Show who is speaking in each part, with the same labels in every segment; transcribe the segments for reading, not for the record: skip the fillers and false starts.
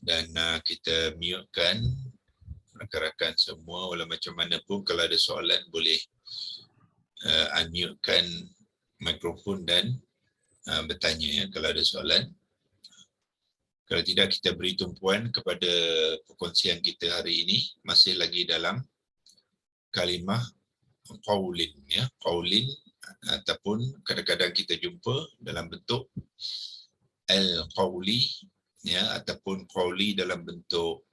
Speaker 1: Dan kita mute-kan rakan-rakan semua, walau macam mana pun kalau ada soalan boleh unmute-kan mikrofon dan bertanya ya kalau ada soalan. Kalau tidak, kita beri tumpuan kepada perkongsian kita hari ini masih lagi dalam kalimah qaulin ya, qaulin ataupun kadang-kadang kita jumpa dalam bentuk al-qauli ya, ataupun qauli dalam bentuk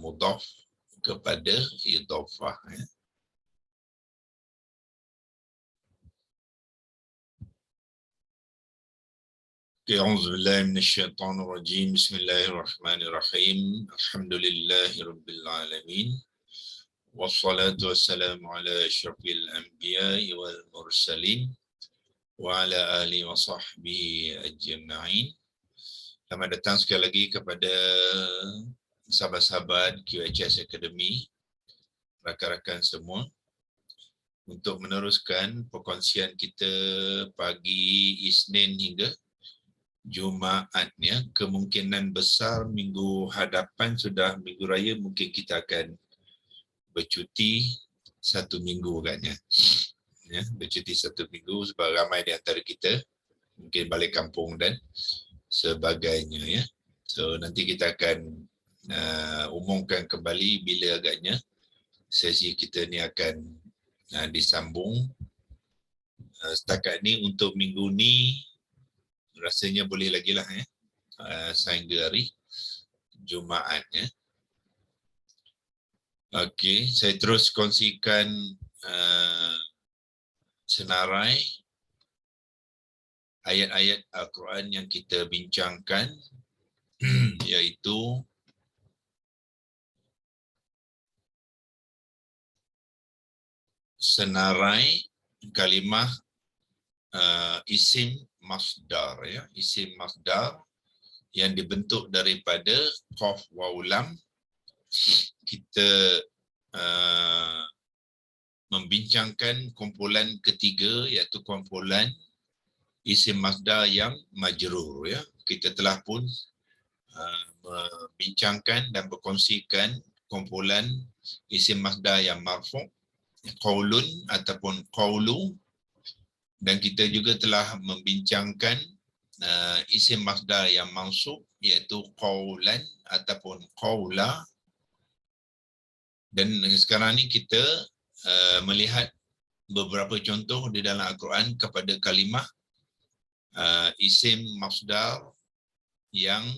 Speaker 1: mudhaf kepada idhafah ya. أعوذ بالله من الشيطان الرجيم بسم الله الرحمن الرحيم الحمد لله رب العالمين والصلاة والسلام على أشرف الأنبياء والمرسلين وعلى آله وصحبه أجمعين. Selamat datang sekali lagi kepada sahabat-sahabat QHS Academy, rakan-rakan semua, untuk meneruskan perkongsian kita pagi Isnin hingga Jumaat ya. Kemungkinan besar minggu hadapan sudah minggu raya, mungkin kita akan bercuti 1 minggu kan ya. Bercuti 1 minggu sebab ramai di antara kita mungkin balik kampung dan sebagainya ya. So nanti kita akan umumkan kembali bila agaknya sesi kita ni akan disambung. Setakat ni untuk minggu ni rasanya boleh lagi lah ya, sehingga hari Jumaat ya. Okey, saya terus kongsikan senarai ayat-ayat Al-Quran yang kita bincangkan iaitu senarai kalimah isim masdar ya, isim masdar yang dibentuk daripada qaf waw lam. Kita membincangkan kumpulan ketiga iaitu kumpulan isim masdar yang majrur ya. Kita telah pun membincangkan dan berkongsikan kumpulan isim masdar yang marfu', qaulun ataupun qaulu, dan kita juga telah membincangkan isim masdar yang mansub iaitu qaulan ataupun qaula. Dan sekarang ni kita melihat beberapa contoh di dalam Al-Quran kepada kalimah isim masdar yang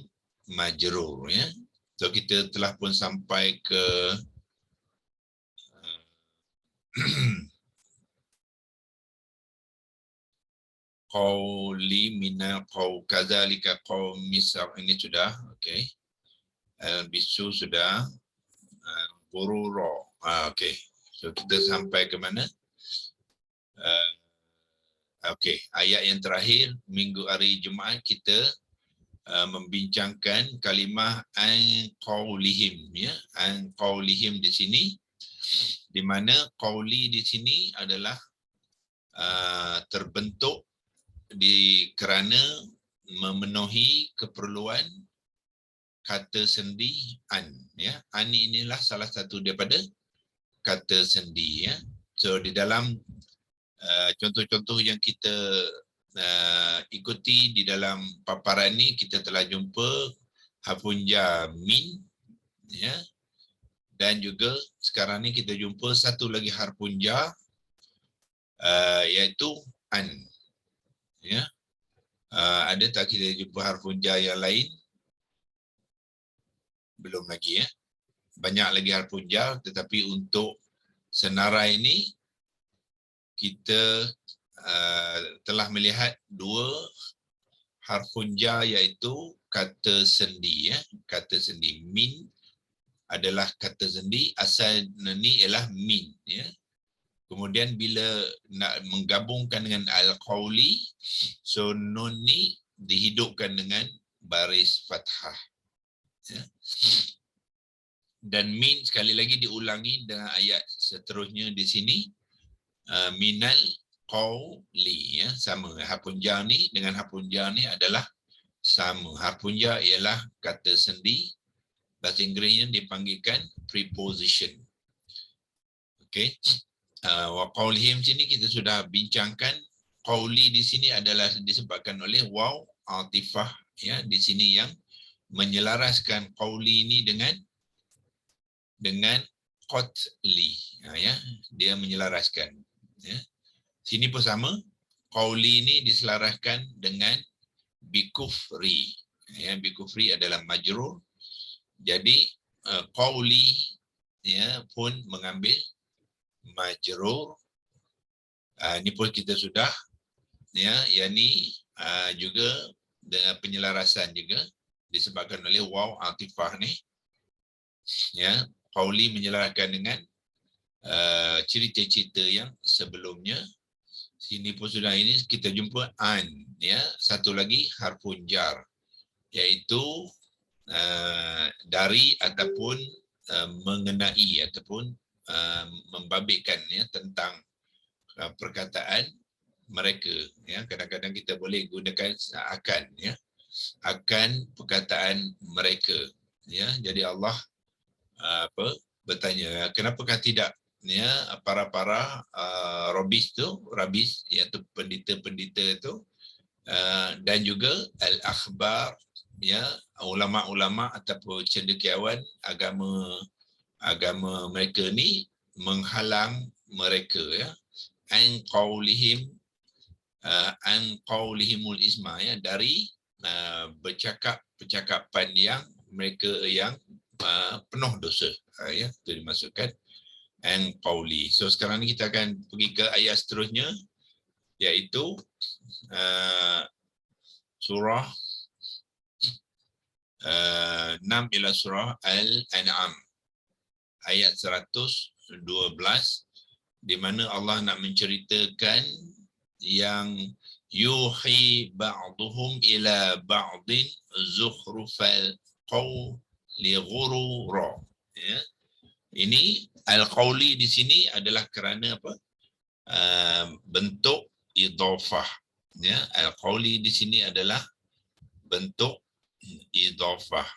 Speaker 1: majrur ya. So kita telah pun sampai ke qauli minal qaw kadzalika qaum misr, ini sudah okey. Bisu sudah, bururo. Okey. So kita sampai ke mana? Okey, ayat yang terakhir minggu hari Jumaat kita membincangkan kalimah an qaulihim ya. An qaulihim di sini, di mana qauli di sini adalah terbentuk kerana memenuhi keperluan kata sendi an ya. An inilah salah satu daripada kata sendi ya. So di dalam contoh-contoh yang kita ikuti di dalam paparan ni, kita telah jumpa harfunja min ya, dan juga sekarang ni kita jumpa satu lagi harfunja iaitu an ya. Ada tak kita jumpa harfunja yang lain? Belum lagi ya. Banyak lagi harfunja, tetapi untuk senarai ini kita telah melihat 2 harfunja iaitu kata sendi ya. Kata sendi min adalah kata sendi, asal ni ialah min ya. Kemudian bila nak menggabungkan dengan al-qauli, so nun ni dihidupkan dengan baris fathah ya. Dan min sekali lagi diulangi dengan ayat seterusnya di sini, minal qauli ya, sama harfunja ni dengan harfunja ni adalah sama. Harfun jar ialah kata sendi, bahasa Inggerisnya dipanggilkan preposition. Okey. Wa qaulihim sini kita sudah bincangkan. Qauli di sini adalah disebabkan oleh waw atifah, ya, di sini yang menyelaraskan qauli ini dengan qatli, ya, dia menyelaraskan, ya. Sini pun sama, qauli ini diselaraskan dengan bikufri, ya, bikufri adalah majrur. Jadi qauli, ya, pun mengambil majrur. Ini pun kita sudah, ya, yakni juga dengan penyelarasan juga disebabkan oleh waw atifah ni, ya. Qauli menyelaraskan dengan cerita-cerita yang sebelumnya. Sini pun sudah, ini kita jumpa an, ya. Satu lagi harfun jar, iaitu dari ataupun mengenai ataupun membabitkan, ya, tentang perkataan mereka, ya. Kadang-kadang kita boleh gunakan akan, ya, akan perkataan mereka, ya. Jadi Allah bertanya, kenapakah tidak, ya, para rabis iaitu pendeta-pendeta itu, dan juga al-akhbar, ya, ulama-ulama ataupun cendekiawan agama mereka ni menghalang mereka, ya, an qaulihimul isma, ya, dari bercakap percakapan yang mereka yang penuh dosa, ya, itu dimaksudkan an qauli. So sekarang ni kita akan pergi ke ayat seterusnya, iaitu surah 6 ila surah Al-An'am ayat 112, di mana Allah nak menceritakan yang yuhi ba'duhum ila ba'din zukhrufal qawli ghurura, ya. Ini al-qawli di sini adalah kerana apa? Bentuk idhafah, ya. Al-qawli di sini adalah bentuk idhafah.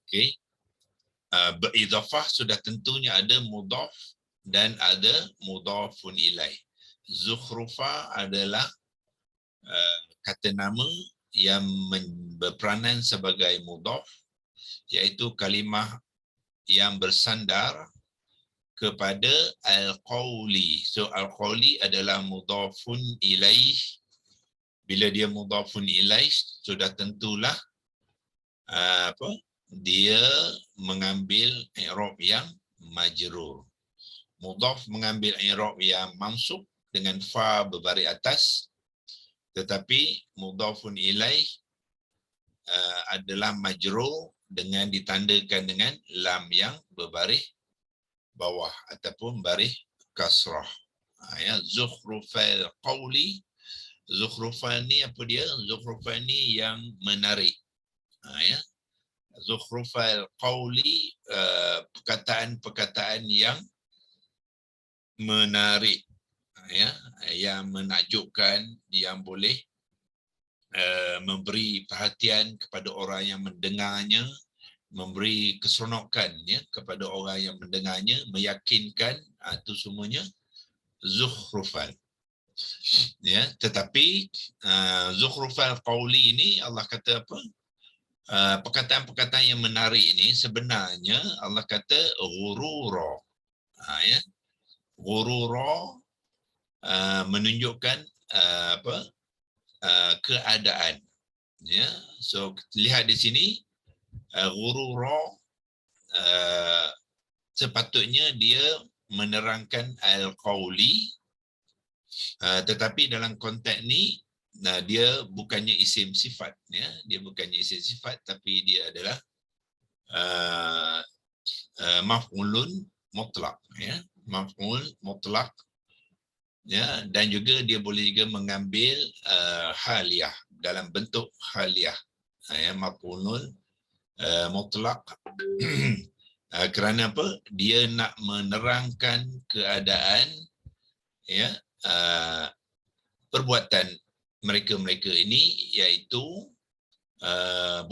Speaker 1: Okey. Beridhafah sudah tentunya ada mudhaf dan ada mudhafun ilaih. Zukhrufa adalah kata nama yang berperanan sebagai mudhaf, iaitu kalimah yang bersandar kepada al-qawli. So al-qawli adalah mudhafun ilaih. Bila dia mudhafun ilaih, sudah tentulah dia mengambil i'rab yang majrur. Mudhaf mengambil i'rab yang mansub dengan fa berbaris atas, tetapi mudhafun ilaih adalah majrur dengan ditandakan dengan lam yang berbaris bawah ataupun baris kasrah. Ya, zukhrufal qawli. Zukhrufan ni apa dia? Zukhrufan ni yang menarik. Ya. Zukhrufal qawli, perkataan-perkataan yang menarik, ya, yang menakjubkan, yang boleh memberi perhatian kepada orang yang mendengarnya, memberi keseronokan, ya, kepada orang yang mendengarnya, meyakinkan, itu semuanya zukhrufal. Ya, tetapi zukhrufal qawli ini Allah kata apa? Perkataan-perkataan yang menarik ini sebenarnya Allah kata ghurura. Ya. Ghurura menunjukkan keadaan. Ya. So lihat di sini ghurura sepatutnya dia menerangkan al-qawli, tetapi dalam konteks ni dia bukannya isim sifat, ya. Dia bukannya isim sifat, tapi dia adalah maf'ulun mutlaq, ya. Maf'ul mutlaq, ya, dan juga dia boleh juga mengambil haliyah, dalam bentuk haliyah, ya, maf'ulun mutlaq. Kerana apa? Dia nak menerangkan keadaan, ya, perbuatan mereka-mereka ini, iaitu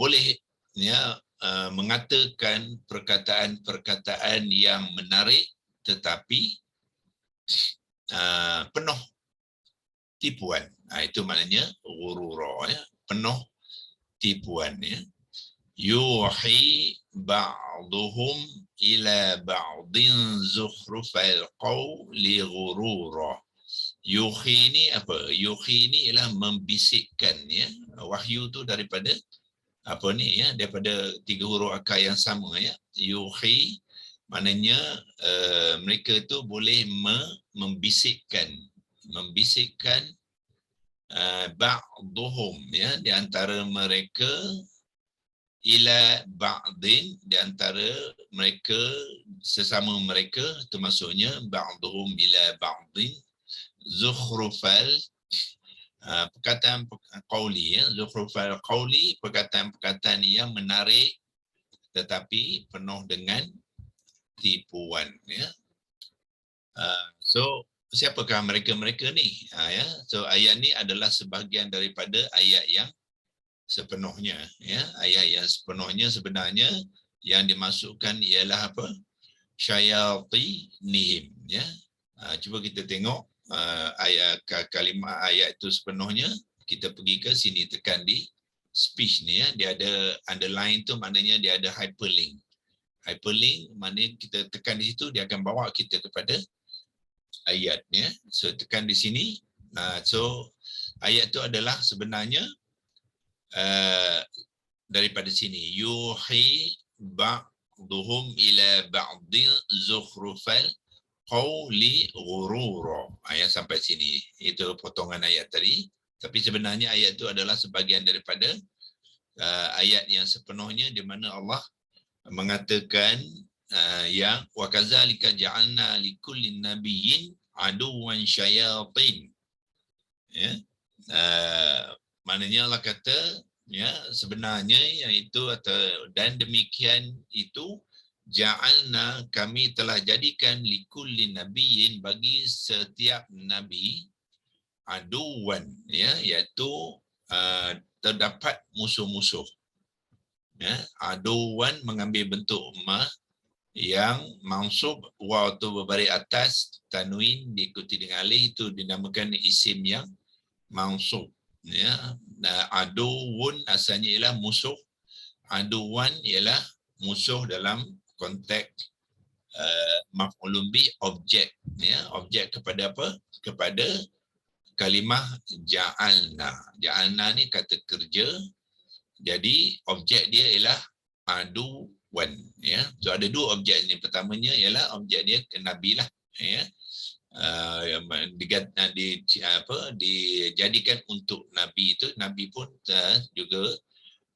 Speaker 1: boleh ya mengatakan perkataan-perkataan yang menarik tetapi penuh tipuan. Itu maknanya ghurura, ya, penuh tipuan, ya. Yuhi ba'duhum ila ba'din zukhrufal qawli ghurura. Yuhi ni apa? Yuhi ni ialah membisikkan, ya. Wahyu tu daripada apa ni, ya, daripada tiga huruf akar yang sama, ya. Yuhi maknanya mereka tu boleh membisikkan ba'duhum, ya, di antara mereka, ila ba'din, di antara mereka sesama mereka, termasuknya ba'duhum ila ba'din zukhrufal perkataan qauli, ya, zukhrufal qauli, perkataan-perkataan yang menarik tetapi penuh dengan tipuan, ya. So siapakah mereka-mereka ni? Ya, so ayat ni adalah sebahagian daripada ayat yang sepenuhnya, ya. Ayat yang sepenuhnya sebenarnya yang dimasukkan ialah apa? Syayatinihim, ya. Cuba kita tengok ayat kalimah ayat itu sepenuhnya. Kita pergi ke sini, tekan di speech ni, ya. Dia ada underline tu, maknanya dia ada hyperlink. Hyperlink maknanya kita tekan di situ, dia akan bawa kita kepada ayat, ya. So tekan di sini. So ayat itu adalah sebenarnya daripada sini, yuhi ba'duhum ila ba'din zukhrufal qawli ghurura. Ayat sampai sini, itu potongan ayat tadi. Tapi sebenarnya ayat itu adalah sebahagian daripada ayat yang sepenuhnya, di mana Allah mengatakan yang wa kadzalika ja'alna likulli nabiyyin aduwan syayatin, ya. Maknanya Allah kata, ya, sebenarnya iaitu dan demikian itu ja'alna, kami telah jadikan likulli nabiyyin, bagi setiap nabi, aduwan, ya, iaitu terdapat musuh-musuh, ya. Aduwan mengambil bentuk ma yang mansub, waw tu berbaris atas, tanwin diikuti dengan alif, itu dinamakan isim yang mansub, ya. Aduwun asalnya ialah musuh, aduwan ialah musuh dalam konteks maf'ulun bih, objek, ya. Objek kepada apa? Kepada kalimah ja'alna. Ja'alna ni kata kerja, jadi objek dia ialah aduwan, ya. So ada dua objek ni. Pertamanya ialah objek dia nabi lah, ya. Dijadikan untuk nabi itu. Nabi pun juga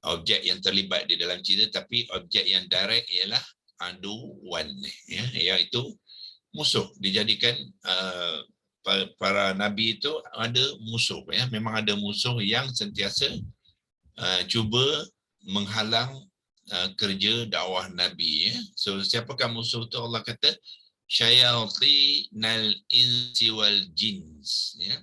Speaker 1: objek yang terlibat di dalam cerita, tapi objek yang direct ialah aduwan, ya, iaitu musuh. Dijadikan para nabi itu ada musuh, ya. Memang ada musuh yang sentiasa cuba menghalang kerja dakwah nabi, ya. So siapakah musuh itu? Allah kata syayatinal insi wal jins, ya.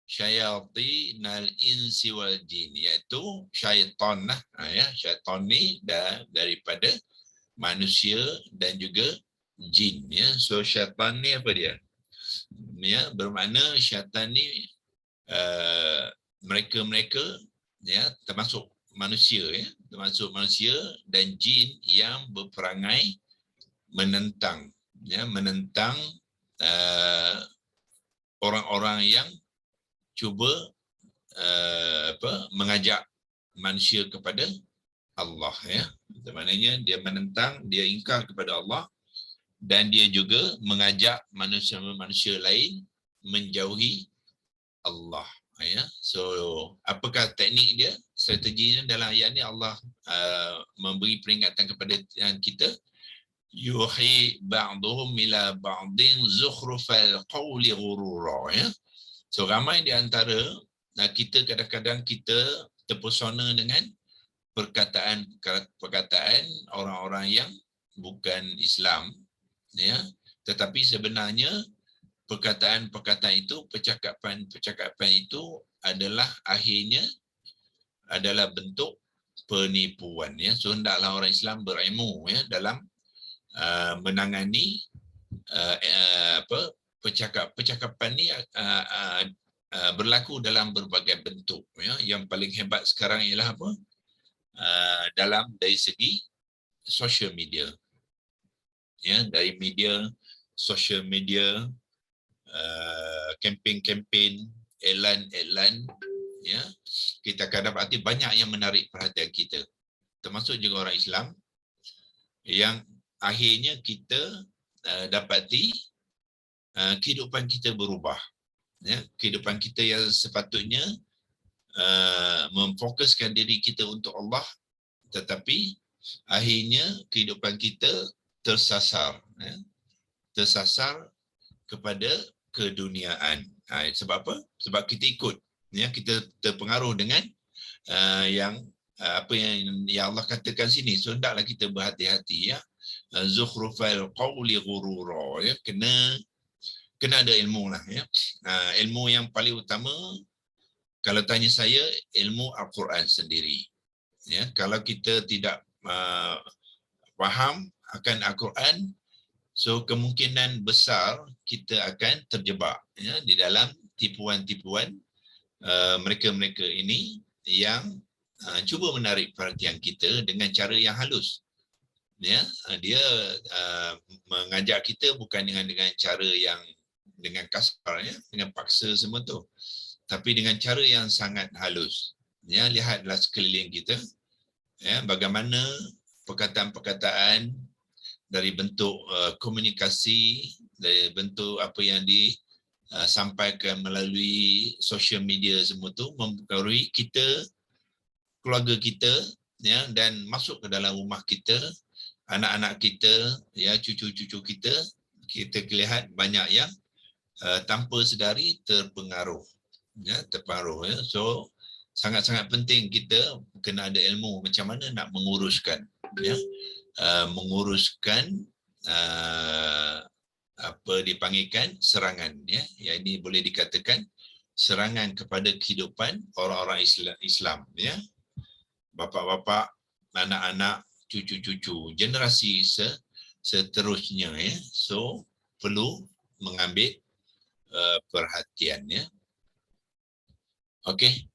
Speaker 1: Syayatinal insi wal jin, iaitu syaitan lah, ya. Syaitan ni daripada manusia dan juga jin, ya. So syaitan ni apa dia? Ya, bermakna syaitan ni mereka-mereka, ya, termasuk manusia, ya, termasuk manusia dan jin yang berperangai menentang, ya, menentang orang-orang yang cuba mengajak manusia kepada Allah, ya. Maknanya dia menentang, dia ingkar kepada Allah, dan dia juga mengajak manusia-manusia lain menjauhi Allah, ya. So apakah teknik dia, strateginya dalam ayat ni? Allah memberi peringatan kepada kita, yuhi ba'duhum ila ba'din zukhrufal qawli ghurura, ya. So ramai di antara kita, kadang-kadang kita terpesona dengan perkataan orang-orang yang bukan Islam, ya. Tetapi sebenarnya perkataan-perkataan itu, percakapan-percakapan itu adalah akhirnya adalah bentuk penipuan, ya. So hendaklah orang Islam berilmu, ya, dalam menangani percakapan ni berlaku dalam berbagai bentuk, ya. Yang paling hebat sekarang ialah apa? Dalam dari segi social media, ya, dari media, social media, kempen-kempen, iklan-iklan, ya, kita akan dapati banyak yang menarik perhatian kita, termasuk juga orang Islam, yang akhirnya kita dapati kehidupan kita berubah, ya. Kehidupan kita yang sepatutnya memfokuskan diri kita untuk Allah, tetapi akhirnya kehidupan kita tersasar, ya, tersasar kepada keduniaan. Sebab apa? Sebab kita ikut, ya, kita terpengaruh dengan yang apa yang Allah katakan sini. So hendaklah kita berhati-hati, ya. Zukhrufal qawli ghurura, ya, kena ada ilmu lah, ya. Ilmu yang paling utama, kalau tanya saya, ilmu Al-Quran sendiri, ya. Kalau kita tidak faham akan Al-Quran, so kemungkinan besar kita akan terjebak, ya, di dalam tipuan-tipuan mereka-mereka ini yang cuba menarik perhatian kita dengan cara yang halus, ya. Dia mengajak kita bukan dengan cara yang dengan kasar, ya, dengan paksa semua tu, tapi dengan cara yang sangat halus, ya. Lihatlah sekeliling kita, ya, bagaimana perkataan-perkataan dari bentuk komunikasi, dari bentuk apa yang disampaikan melalui social media semua tu mempengaruhi kita, keluarga kita, ya, dan masuk ke dalam rumah kita, anak-anak kita, ya, cucu-cucu kita. Kita lihat banyak yang tanpa sedari terpengaruh, ya, terpengaruh, ya. So sangat-sangat penting kita kena ada ilmu macam mana nak menguruskan, ya, menguruskan apa dipanggilkan serangan, ya. Yang ini boleh dikatakan serangan kepada kehidupan orang-orang Islam, ya. Bapa-bapa, anak-anak, cucu-cucu, generasi seterusnya, ya. So perlu mengambil perhatian, ya. Okey,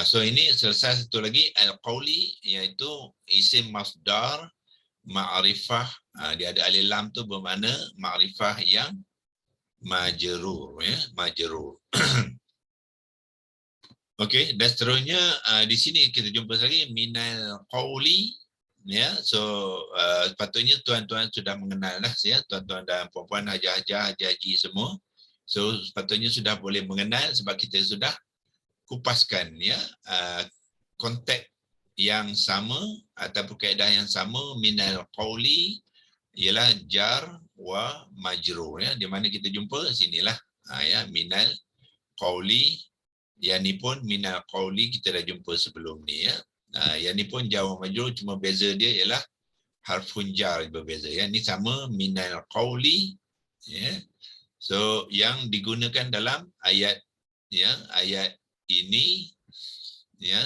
Speaker 1: so ini selesai satu lagi al-qawli, iaitu isim masdar ma'rifah. Dia ada alif lam tu bermakna ma'rifah yang majrur, ya, majrur. Okey, dan seterusnya di sini kita jumpa lagi minal qawli, ya. So sepatutnya tuan-tuan sudah mengenal dah, ya, tuan-tuan dan puan-puan, haji-haji, haji semua. So sepatutnya sudah boleh mengenal sebab kita sudah kupaskan, ya, konteks yang sama ataupun kaedah yang sama. Minal qawli ialah jar wa majrur, ya. Di mana kita jumpa sinilah, ya, minal qawli. Yang ni pun minal qawli kita dah jumpa sebelum ni, ya. Yang ni pun jar wa majrur, cuma beza dia ialah harfun jar berbeza, ya. Ni sama minal qawli, ya. So yang digunakan dalam ayat, ya, ayat ini, ya,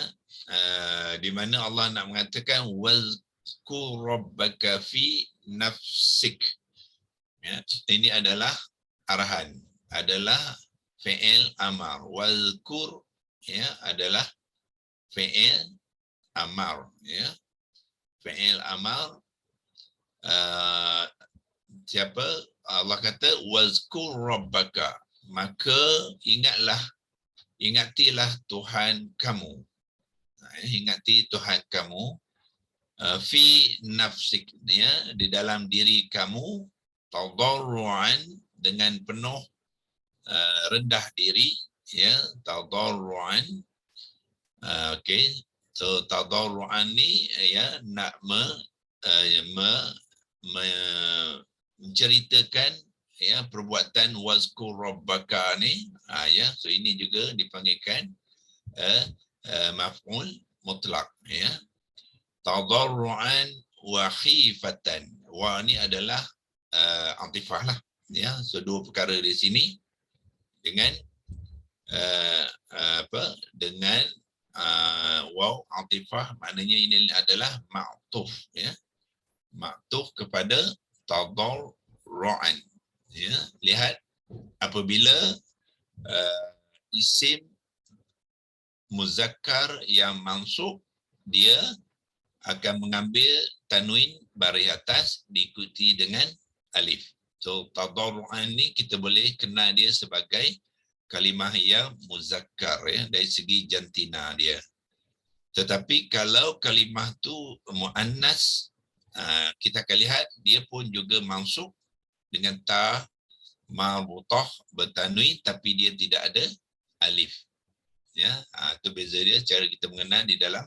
Speaker 1: di mana Allah nak mengatakan wazkur rabbaka fi nafsik, ya. Ini adalah arahan, adalah fi'il amar. Wazkur, ya, adalah fi'il amar, ya. Fi'il amar, siapa? Allah kata wazkur rabbaka, maka ingatilah Tuhan kamu. Ingati Tuhan kamu fi nafsik, ya, di dalam diri kamu, tadarruan, dengan penuh rendah diri, ya, tadarruan. Okey, so tadarruan ni, ya, nak menceritakan, ya, perbuatan wazkur rabbaka ni, ya. So ini juga dipanggilkan maf'ul mutlaq, ya. Tadarruan wa khifatan. Wa ni adalah atifah lah, ya. So dua perkara di sini, dengan dengan waw atifah, maknanya ini adalah ma'tuf, ya, ma'tuf kepada tadarruan, ya. Lihat apabila isim muzakkar yang mansub, dia akan mengambil tanwin baris atas diikuti dengan alif. So tadarruan ni kita boleh kenal dia sebagai kalimah yang muzakkar, ya, dari segi jantina dia. Tetapi kalau kalimah tu muannas, kita akan lihat dia pun juga mansub dengan ta marbutah bertanwin tapi dia tidak ada alif, ya. Itu beza dia, cara kita mengenal di dalam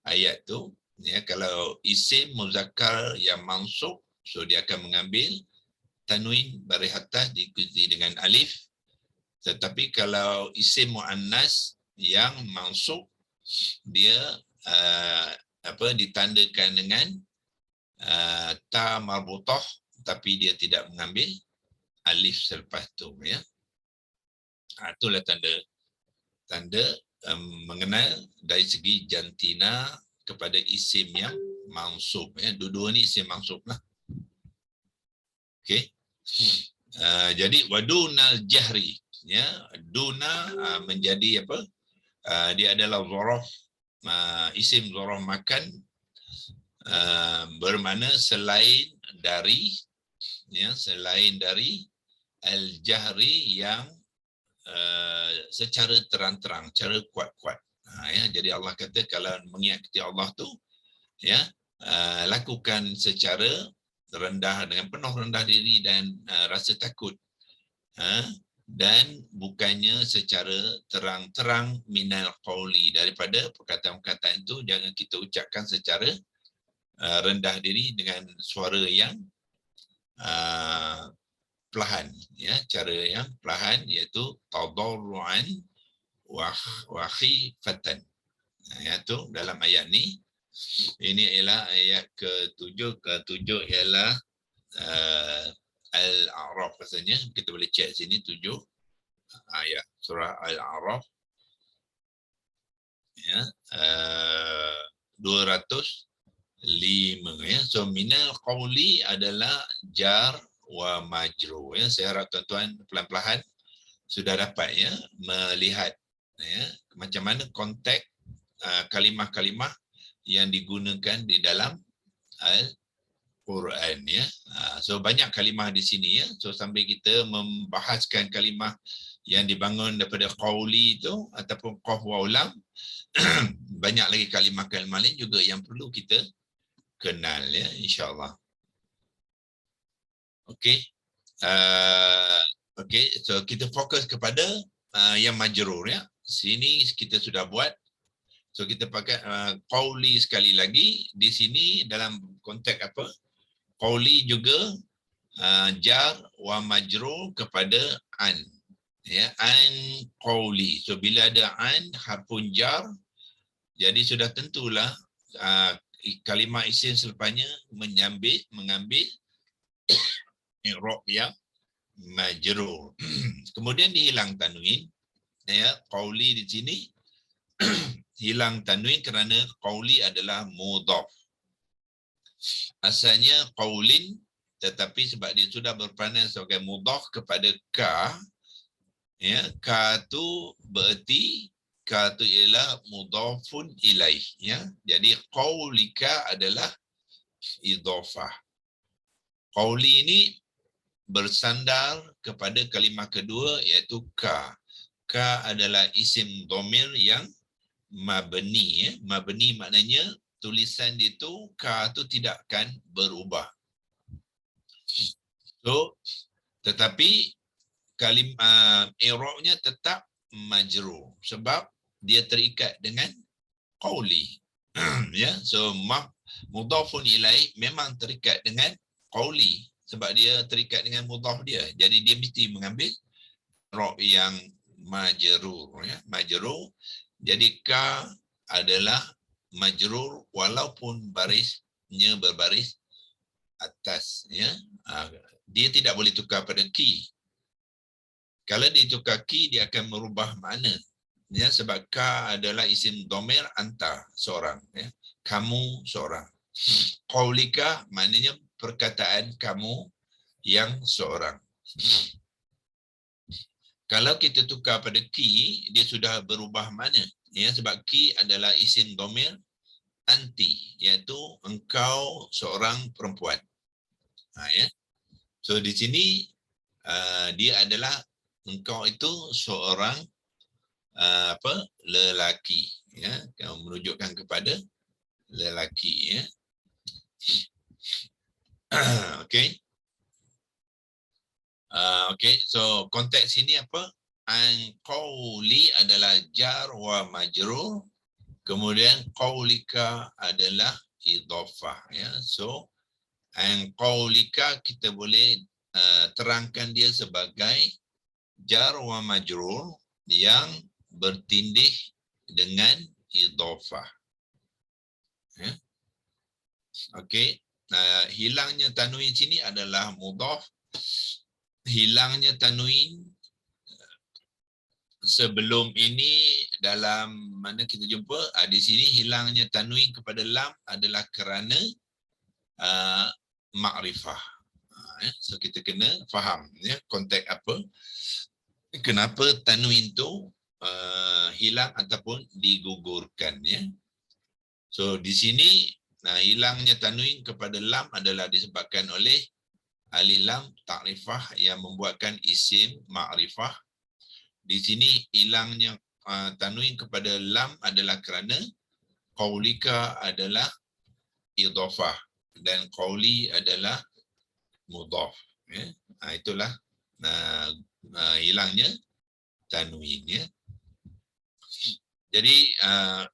Speaker 1: ayat tu, ya. Kalau isim muzakkar yang mansub, so dia akan mengambil tanwin baris atas diikuti dengan alif. Tetapi kalau isim muannas yang mansub, dia ditandakan dengan ta marbutah tapi dia tidak mengambil alif selepas tu, ya. Itulah tanda mengenal dari segi jantina kepada isim yang mansub, ya. Dua-dua ni isim mansub lah. Okey. Jadi wadunal jahri, ya, duna menjadi apa? Dia adalah zaraf, isim zaraf makan, bermakna selain dari, ya, selain dari al-jahri yang secara terang-terang, cara kuat-kuat. Ya, jadi Allah kata kalau mengingati Allah tu, ya, lakukan secara rendah, dengan penuh rendah diri dan rasa takut, dan bukannya secara terang-terang minal qauli, daripada perkataan-perkataan itu jangan kita ucapkan secara rendah diri dengan suara yang perlahan, ya, cara yang perlahan, iaitu tadarruan wa khifatan. Iaitu dalam ayat ni, ini ialah ayat ke-7 ialah Al-A'raf rasanya. Kita boleh cek sini 7 ayat surah Al-A'raf, ya, 205, ya. So minal qauli adalah jar wa majrur, ya. Saya harap tuan-tuan pelan-pelan sudah dapat, ya, melihat, ya, macam mana konteks kalimah-kalimah yang digunakan di dalam Al-Quran, ya. So banyak kalimah di sini, ya. So sambil kita membahaskan kalimah yang dibangun daripada qauli itu ataupun qaf wa lam, banyak lagi kalimah-kalimah lain juga yang perlu kita kenal, ya, insya-Allah. Okey. Okey, so kita fokus kepada yang majrur, ya. Sini kita sudah buat. So kita pakai qauli sekali lagi di sini dalam konteks apa? Qauli juga jar wa majrur kepada an, ya, an qauli. So bila ada an harfun jar, jadi sudah tentulah kalimah isim selepasnya mengambil i'rab yang majrur. Kemudian dihilang tanwin, ya, qauli di sini hilang tanwin kerana qauli adalah mudhaf. Asalnya qaulin, tetapi sebab dia sudah berperanan sebagai mudhaf kepada ka, ya, ka tu bererti ka tu ialah mudhafun ilaih, ya. Jadi qaulika adalah idhafah. Qauli ini bersandar kepada kalimah kedua iaitu ka. Ka adalah isim dhamir yang mabni, ya. Mabni maknanya tulisan itu ka tu tidak akan berubah. So tetapi kalimah i'rabnya tetap majrur sebab dia terikat dengan qauli. Ya, so mudhafun ilaih memang terikat dengan qauli sebab dia terikat dengan mudhaf dia. Jadi dia mesti mengambil i'rab yang majrur, ya, majrur. Jadi ka adalah majrur walaupun barisnya berbaris atas, ya. Dia tidak boleh tukar pada ki. Kalau dia tukar ki, dia akan merubah makna. Ya, sebab ka adalah isim dhamir anta, seorang. Ya. Kamu seorang. Qaulika maknanya perkataan kamu yang seorang. Kalau kita tukar pada ki, dia sudah berubah makna. Ya, sebab ki adalah isim dhamir anti, iaitu engkau seorang perempuan. Ya. So di sini dia adalah engkau itu seorang lelaki, ya, menunjukkan kepada lelaki, ya. Okey. Okey, so konteks sini apa? An qauli adalah jar wa majrur, kemudian qaulika adalah idhafah, ya. So an qaulika kita boleh terangkan dia sebagai jar wa majrur yang bertindih dengan idhafah. Ya. Okey. Hilangnya tanwin sini adalah mudhaf. Hilangnya tanwin sebelum ini dalam mana kita jumpa di sini hilangnya tanwin kepada lam adalah kerana makrifah. So kita kena faham, ya, konteks apa, kenapa tanwin tu hilang ataupun digugurkan, ya. So di sini hilangnya tanwin kepada lam adalah disebabkan oleh alif lam takrifah yang membuatkan isim makrifah. Di sini hilangnya tanwin kepada lam adalah kerana qaulika adalah idhafah dan qauli adalah mudhaf, ya. Itulah hilangnya tanwin, ya. Jadi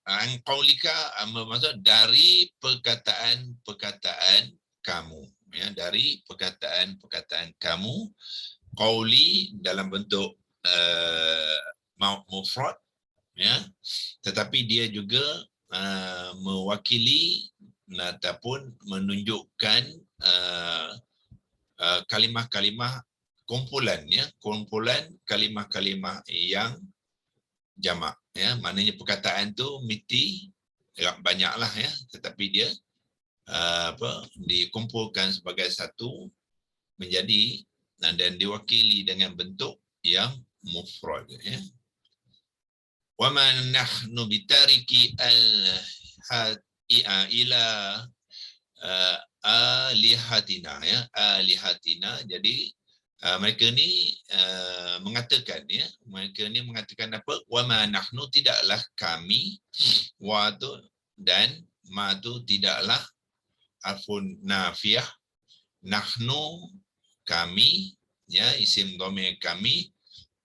Speaker 1: an qaulika bermaksud dari perkataan-perkataan kamu, ya, dari perkataan-perkataan kamu. Qauli dalam bentuk mufrad, ya, tetapi dia juga mewakili ataupun menunjukkan kalimah-kalimah kumpulan, ya, kumpulan kalimah-kalimah yang jamak, ya. Maknanya perkataan tu mesti banyaklah, ya, tetapi dia dikumpulkan sebagai satu menjadi dan diwakili dengan bentuk yang mufrad, ya. Wa man nahnu bitariki ila alihatina, ya, alihatina. Jadi mereka ni mengatakan, ya, mereka ni mengatakan apa? Wa ma nahnu, tidaklah kami, wa tu dan ma tu tidaklah harfun nafiyah, nahnu kami, ya, isim dhamir kami,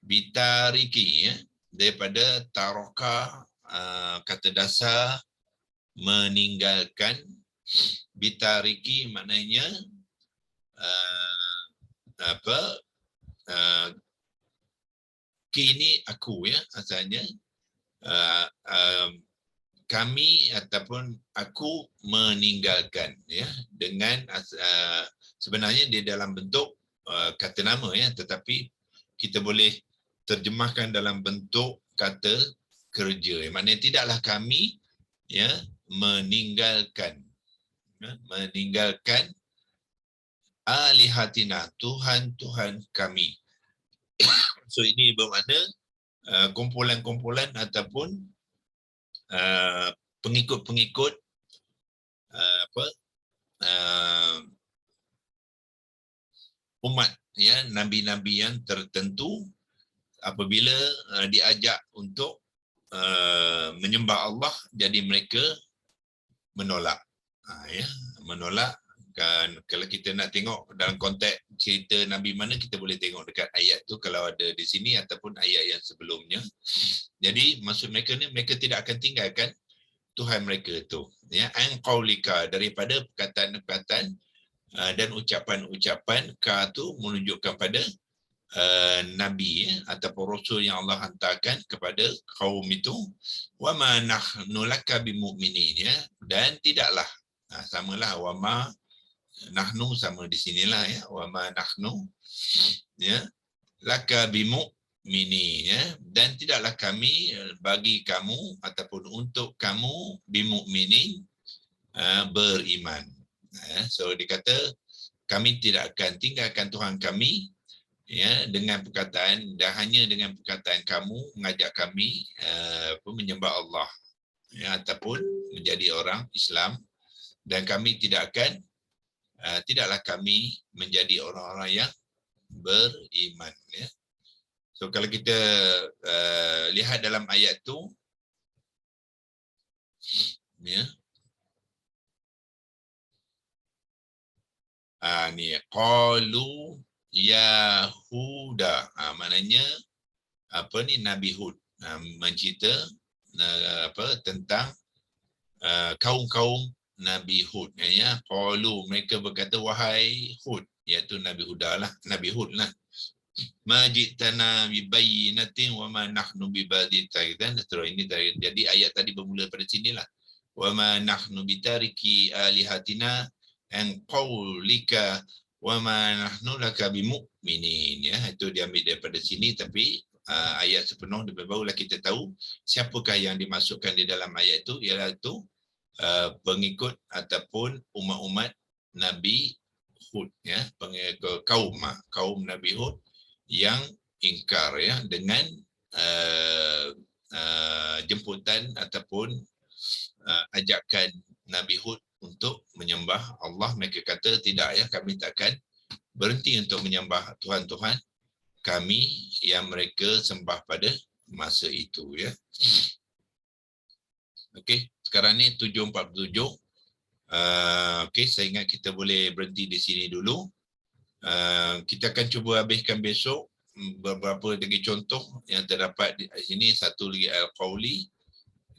Speaker 1: bitariki, ya, daripada taroka, kata dasar meninggalkan. Bitariki maknanya kini aku, ya, asalnya kami ataupun aku meninggalkan, ya, dengan sebenarnya dia dalam bentuk kata nama, ya, tetapi kita boleh terjemahkan dalam bentuk kata kerja, ya. Maknanya tidaklah kami, ya, meninggalkan, ya, meninggalkan alihatina, Tuhan-Tuhan kami. So ini bermakna kumpulan-kumpulan ataupun pengikut-pengikut umat, ya, nabi-nabi yang tertentu apabila diajak untuk menyembah Allah, jadi mereka menolak, ya, menolak. Kan kalau kita nak tengok dalam konteks cerita nabi mana, kita boleh tengok dekat ayat tu kalau ada di sini ataupun ayat yang sebelumnya. Jadi maksud mereka ni, mereka tidak akan tinggalkan Tuhan mereka tu, ya, an qaulika, daripada perkataan-perkataan dan ucapan-ucapan. Ka tu menunjukkan pada nabi, ya, ataupun rasul yang Allah hantarkan kepada kaum itu. Wa ma nahnu laka bimu'minin, ya, dan tidaklah, samalah wa ma nahnu sama di sinilah, ya, wa ma nahnu, ya, laka bimu'minin, ya, dan tidaklah kami bagi kamu ataupun untuk kamu bimu'minin beriman. So dia kata kami tidak akan tinggalkan Tuhan kami, ya, dengan perkataan, dan hanya dengan perkataan kamu mengajak kami menyembah Allah, ya, ataupun menjadi orang Islam, dan kami tidaklah kami menjadi orang-orang yang beriman, ya. So kalau kita lihat dalam ayat tu, ya, ni qalu Yahuda, maknanya apa ni, Nabi Hud mencerita tentang kaum-kaum Nabi Hud, ya. Qalu, mereka berkata, wahai Hud, iaitu Nabi Huda lah, Nabi Hud lah. Ma ji'tana bi bayyinatin wa ma nahnu bi badhitain. Ini jadi ayat tadi bermula pada sinilah. Wa ma nahnu bitariki alihatina an qaulika wa ma nahnu laka bimu'minin, ya. Itu diambil daripada sini, tapi ayat sepenuh barulah kita tahu siapakah yang dimasukkan di dalam ayat itu, ialah itu pengikut ataupun umat-umat Nabi Hud, ya, kaum Nabi Hud yang ingkar, ya, dengan jemputan ataupun ajakan Nabi Hud untuk menyembah Allah. Mereka kata tidak, ya, kami takkan berhenti untuk menyembah Tuhan-Tuhan kami yang mereka sembah pada masa itu, ya. Okey, sekarang ni 7.47. Okey, saya ingat kita boleh berhenti di sini dulu. Kita akan cuba habiskan besok beberapa lagi contoh yang terdapat di sini. Satu lagi al-qawli.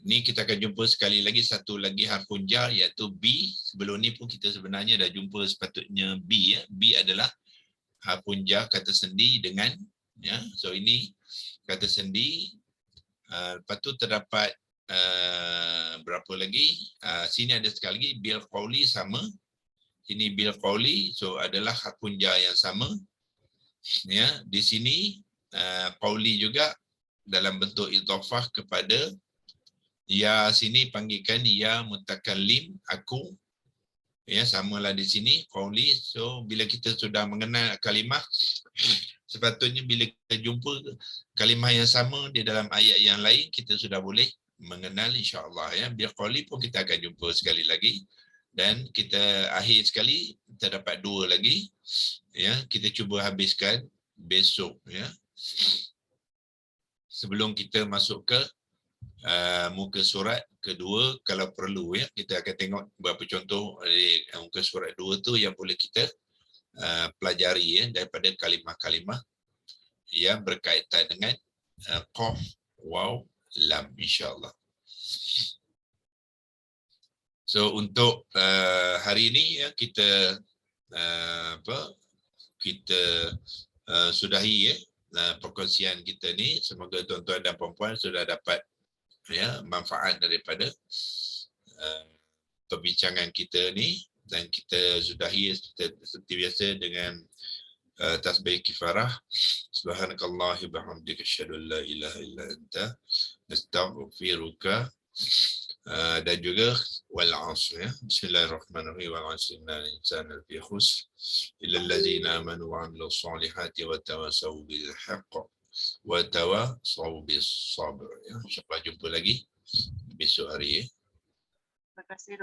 Speaker 1: Ni kita akan jumpa sekali lagi satu lagi harfun jar, iaitu B. Sebelum ni pun kita sebenarnya dah jumpa sepatutnya B, ya. B adalah harfun jar, kata sendi dengan, ya. So ini kata sendi. Lepas tu terdapat berapa lagi? Sini ada sekali lagi bil qawli, sama. Sini bil qawli, so adalah harfun jar yang sama, ya. Di sini qawli juga dalam bentuk idhafah kepada ya, sini panggilkan ya mutakallim, aku, ya, samalah di sini qawli. So bila kita sudah mengenal kalimah, sepatutnya bila kita jumpa kalimah yang sama di dalam ayat yang lain, kita sudah boleh mengenal, insya-Allah, ya. Bil qawli pun kita akan jumpa sekali lagi, dan kita akhir sekali terdapat dua lagi, ya. Kita cuba habiskan besok, ya, sebelum kita masuk ke muka surat kedua. Kalau perlu, ya, kita akan tengok beberapa contoh di muka surat 2 tu yang boleh kita pelajari, ya, daripada kalimah-kalimah yang berkaitan dengan qaf, waw, lam, insya-Allah. So untuk hari ini, ya, kita sudahi, ya, perkongsian kita ni. Semoga tuan-tuan dan puan-puan sudah dapat, ya, manfaat daripada perbincangan kita ni, dan kita sudahi seperti biasa dengan tasbih kifarah. Subhanakallahumma wa bihamdika asyhadu an la ilaha illa anta astaghfiruka, dan juga wal 'asr, ya. Bismillahirrahmanirrahim. Wal 'asri innal insana lafi khusr illa allazina amanu wa 'amilus solihati wa tawassaw bil haqq wa tawassaw bis sabr, ya. InsyaAllah jumpa lagi besok hari, ya. Terima kasih.